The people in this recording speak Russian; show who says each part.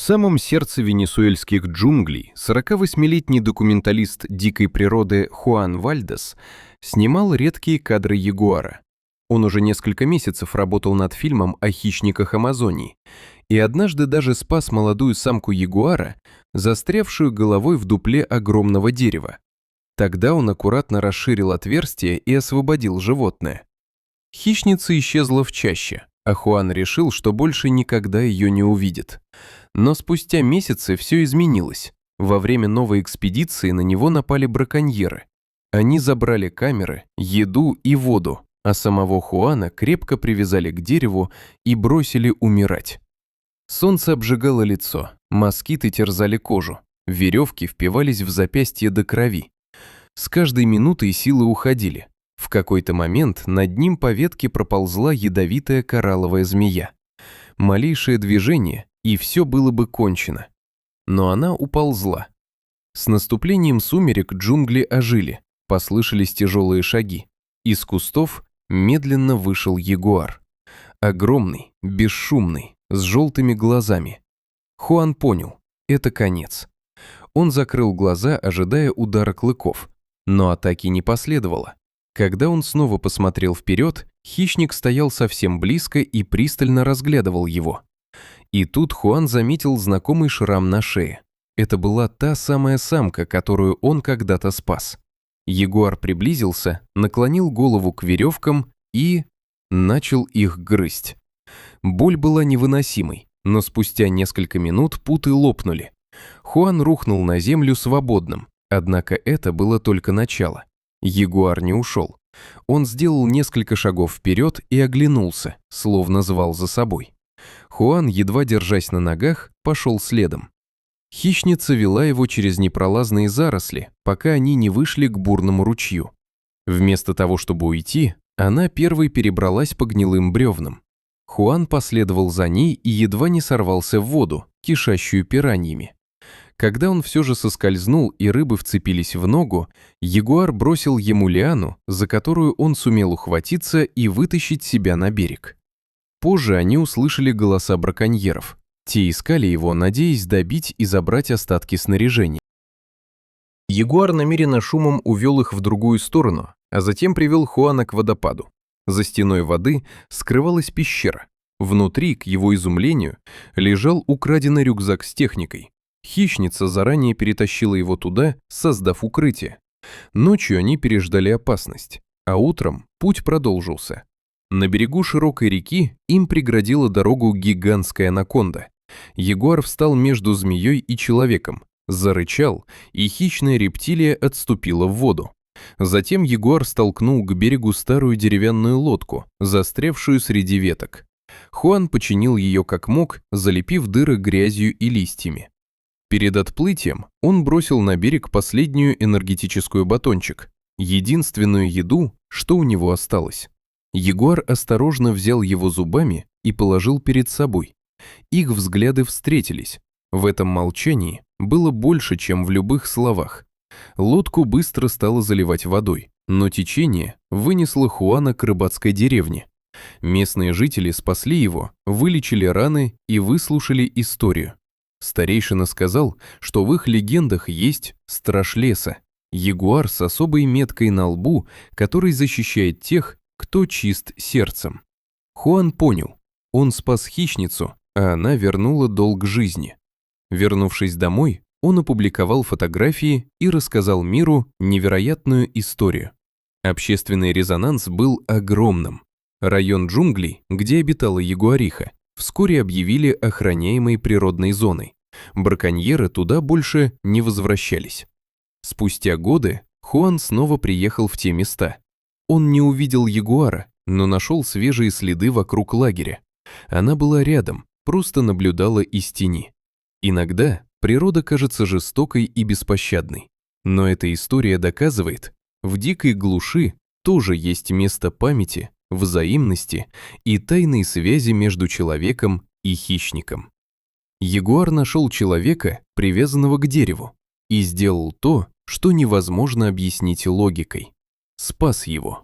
Speaker 1: самом сердце венесуэльских джунглей 48-летний документалист дикой природы Хуан Вальдес снимал редкие кадры ягуара. Он уже несколько месяцев работал над фильмом о хищниках Амазонии и однажды даже спас молодую самку ягуара, застрявшую головой в дупле огромного дерева. Тогда он аккуратно расширил отверстие и освободил животное. Хищница исчезла в чаще, а Хуан решил, что больше никогда ее не увидит. Но спустя месяцы все изменилось. Во время новой экспедиции на него напали браконьеры. Они забрали камеры, еду и воду, а самого Хуана крепко привязали к дереву и бросили умирать. Солнце обжигало лицо, москиты терзали кожу, веревки впивались в запястье до крови. С каждой минутой силы уходили. В какой-то момент над ним по ветке проползла ядовитая коралловая змея. Малейшее движение, и все было бы кончено. Но она уползла. С наступлением сумерек джунгли ожили, послышались тяжелые шаги. Из кустов медленно вышел ягуар. Огромный, бесшумный, с желтыми глазами. Хуан понял, это конец. Он закрыл глаза, ожидая удара клыков, но атаки не последовало. Когда он снова посмотрел вперед, хищник стоял совсем близко и пристально разглядывал его. И тут Хуан заметил знакомый шрам на шее. Это была та самая самка, которую он когда-то спас. Ягуар приблизился, наклонил голову к веревкам и начал их грызть. Боль была невыносимой, но спустя несколько минут путы лопнули. Хуан рухнул на землю свободным, однако это было только начало. Ягуар не ушел. Он сделал несколько шагов вперед и оглянулся, словно звал за собой. Хуан, едва держась на ногах, пошел следом. Хищница вела его через непролазные заросли, пока они не вышли к бурному ручью. Вместо того, чтобы уйти, она первой перебралась по гнилым бревнам. Хуан последовал за ней и едва не сорвался в воду, кишащую пираньями. Когда он все же соскользнул и рыбы вцепились в ногу, ягуар бросил ему лиану, за которую он сумел ухватиться и вытащить себя на берег. Позже они услышали голоса браконьеров. Те искали его, надеясь добить и забрать остатки снаряжения. Ягуар намеренно шумом увел их в другую сторону, а затем привел Хуана к водопаду. За стеной воды скрывалась пещера. Внутри, к его изумлению, лежал украденный рюкзак с техникой. Хищница заранее перетащила его туда, создав укрытие. Ночью они переждали опасность, а утром путь продолжился. На берегу широкой реки им преградила дорогу гигантская анаконда. Ягуар встал между змеей и человеком, зарычал, и хищная рептилия отступила в воду. Затем ягуар столкнул к берегу старую деревянную лодку, застрявшую среди веток. Хуан починил ее как мог, залепив дыры грязью и листьями. Перед отплытием он бросил на берег последнюю энергетическую батончик, единственную еду, что у него осталось. Ягуар осторожно взял его зубами и положил перед собой. Их взгляды встретились. В этом молчании было больше, чем в любых словах. Лодку быстро стало заливать водой, но течение вынесло Хуана к рыбацкой деревне. Местные жители спасли его, вылечили раны и выслушали историю. Старейшина сказал, что в их легендах есть страж леса, ягуар с особой меткой на лбу, который защищает тех, кто чист сердцем. Хуан понял, он спас хищницу, а она вернула долг жизни. Вернувшись домой, он опубликовал фотографии и рассказал миру невероятную историю. Общественный резонанс был огромным. Район джунглей, где обитала ягуариха, вскоре объявили охраняемой природной зоной. Браконьеры туда больше не возвращались. Спустя годы Хуан снова приехал в те места. Он не увидел ягуара, но нашел свежие следы вокруг лагеря. Она была рядом, просто наблюдала из тени. Иногда природа кажется жестокой и беспощадной. Но эта история доказывает, в дикой глуши тоже есть место памяти, взаимности и тайной связи между человеком и хищником. Ягуар нашел человека, привязанного к дереву, и сделал то, что невозможно объяснить логикой. Спас его.